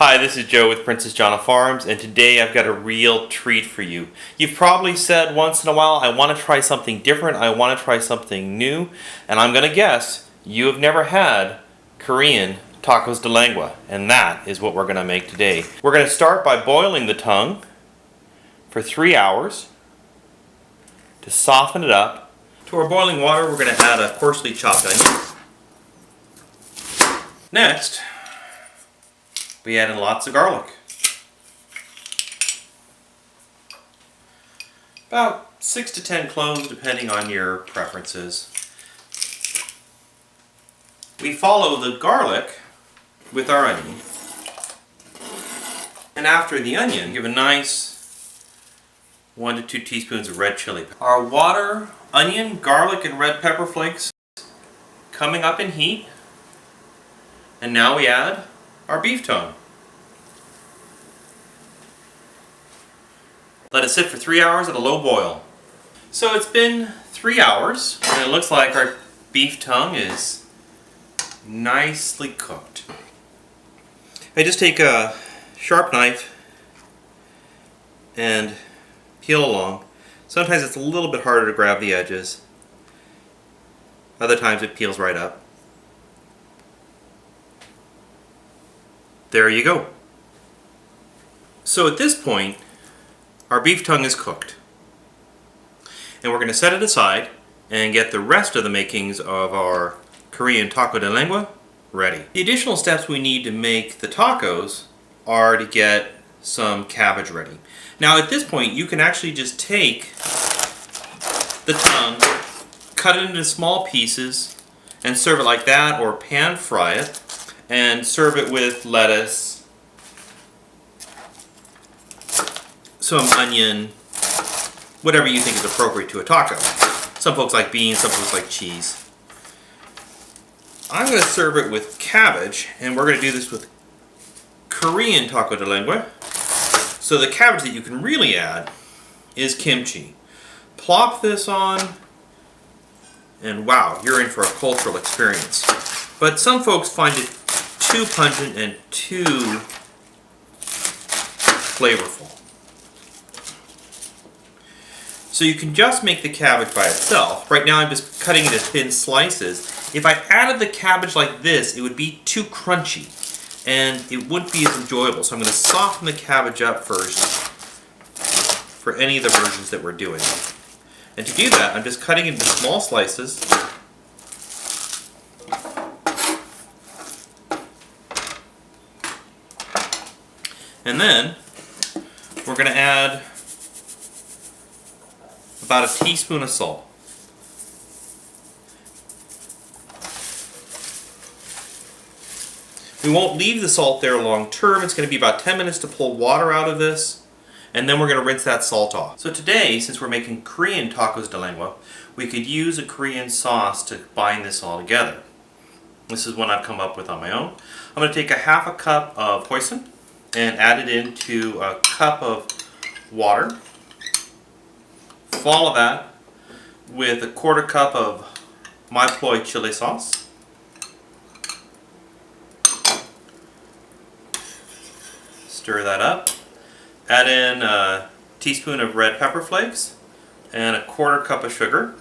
Hi, this is Joe with Princess Jonna Farms, and today I've got a real treat for you. You've probably said once in a while, I want to try something different, I want to try something new, and I'm going to guess you have never had Korean tacos de lengua, and that is what we're going to make today. We're going to start by boiling the tongue for 3 hours to soften it up. To our boiling water, we're going to add a coarsely chopped onion. Next, we add in lots of garlic. About 6 to 10 cloves depending on your preferences. We follow the garlic with our onion. And after the onion, give a nice 1 to 2 teaspoons of red chili. Our water, onion, garlic, and red pepper flakes coming up in heat. And now we add our beef tongue. Let it sit for 3 hours at a low boil. So it's been 3 hours, and it looks like our beef tongue is nicely cooked. I just take a sharp knife and peel along. Sometimes it's a little bit harder to grab the edges. Other times it peels right up. There you go. So at this point, our beef tongue is cooked. And we're going to set it aside and get the rest of the makings of our Korean taco de lengua ready. The additional steps we need to make the tacos are to get some cabbage ready. Now at this point, you can actually just take the tongue, cut it into small pieces, and serve it like that, or pan fry it, and serve it with lettuce, some onion, whatever you think is appropriate to a taco. Some folks like beans, some folks like cheese. I'm going to serve it with cabbage, and we're going to do this with Korean taco de lengua. So the cabbage that you can really add is kimchi. Plop this on, and wow, you're in for a cultural experience. But some folks find it too pungent and too flavorful. So you can just make the cabbage by itself. Right now I'm just cutting it in thin slices. If I added the cabbage like this, it would be too crunchy and it wouldn't be as enjoyable. So I'm going to soften the cabbage up first for any of the versions that we're doing. And to do that, I'm just cutting it into small slices. And then we're going to add about a teaspoon of salt. We won't leave the salt there long term. It's going to be about 10 minutes to pull water out of this, and then we're going to rinse that salt off. So today, since we're making Korean tacos de lengua, we could use a Korean sauce to bind this all together. This is one I've come up with on my own. I'm going to take a half a cup of hoisin and add it into a cup of water. Follow that with a 1/4 cup of my ploy chili sauce. Stir that up. Add in a teaspoon of red pepper flakes and a 1/4 cup of sugar.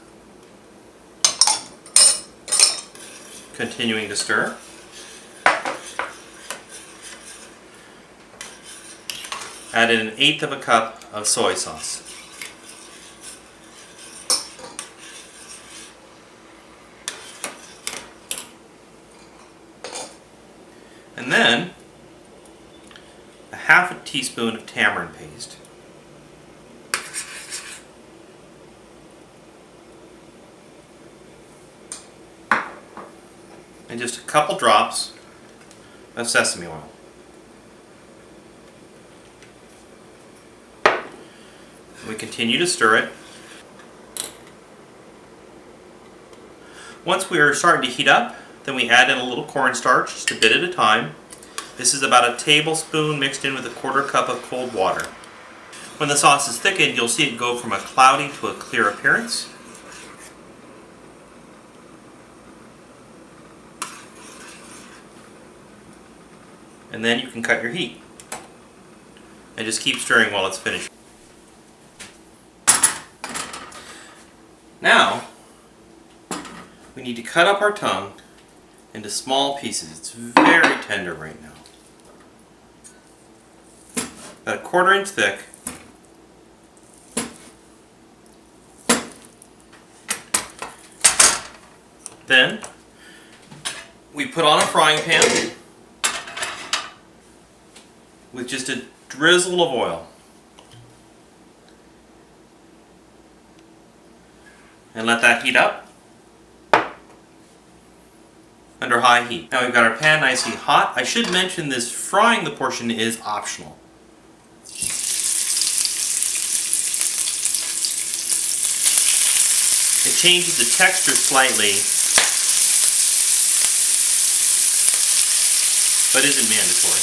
Continuing to stir. Add in 1/8 of a cup of soy sauce. And then a half a teaspoon of tamarind paste. And just a couple drops of sesame oil. We continue to stir it. Once we are starting to heat up, then we add in a little cornstarch, just a bit at a time. This is about a tablespoon mixed in with a 1/4 cup of cold water. When the sauce is thickened, you'll see it go from a cloudy to a clear appearance. And then you can cut your heat. And just keep stirring while it's finished. Now, we need to cut up our tongue into small pieces. It's very tender right now. About 1/4 inch thick. Then, we put on a frying pan with just a drizzle of oil. And let that heat up under high heat. Now we've got our pan nicely hot. I should mention this frying the portion is optional. It changes the texture slightly, but isn't mandatory.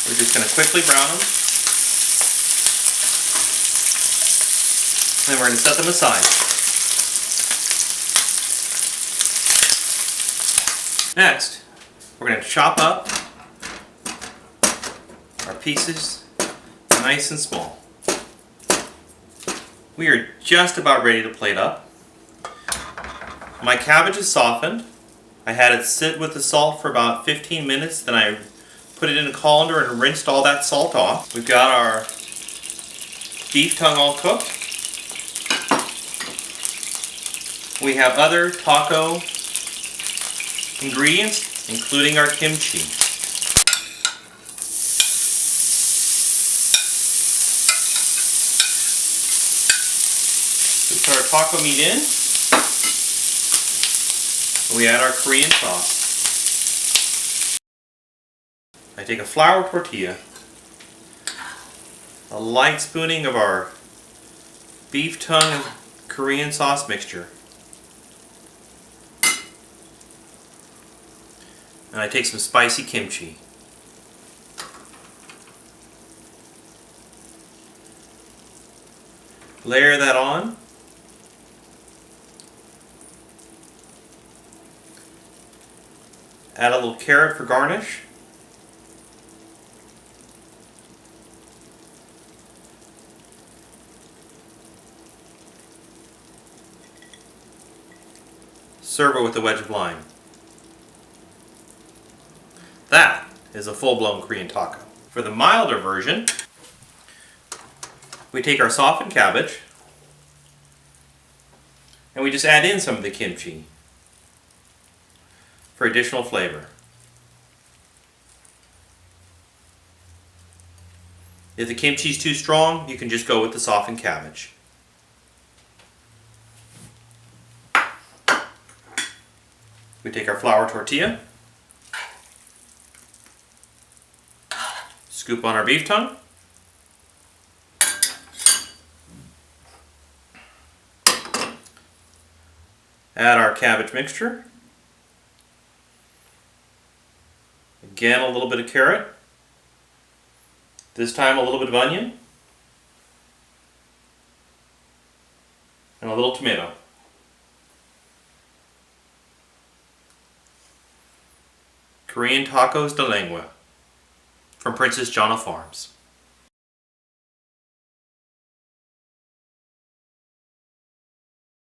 We're just going to quickly brown them. Then we're going to set them aside. Next, we're going to chop up our pieces nice and small. We are just about ready to plate up. My cabbage is softened. I had it sit with the salt for about 15 minutes, then I put it in a colander and rinsed all that salt off. We've got our beef tongue all cooked. We have other taco ingredients, including our kimchi. We put our taco meat in. We add our Korean sauce. I take a flour tortilla, a light spooning of our beef tongue and Korean sauce mixture, and I take some spicy kimchi. Layer that on. Add a little carrot for garnish. Serve it with a wedge of lime. That is a full-blown Korean taco. For the milder version, we take our softened cabbage and we just add in some of the kimchi for additional flavor. If the kimchi is too strong, you can just go with the softened cabbage. We take our flour tortilla, scoop on our beef tongue, add our cabbage mixture, again a little bit of carrot, this time a little bit of onion, and a little tomato. Korean tacos de lengua from Princess Jonna Farms.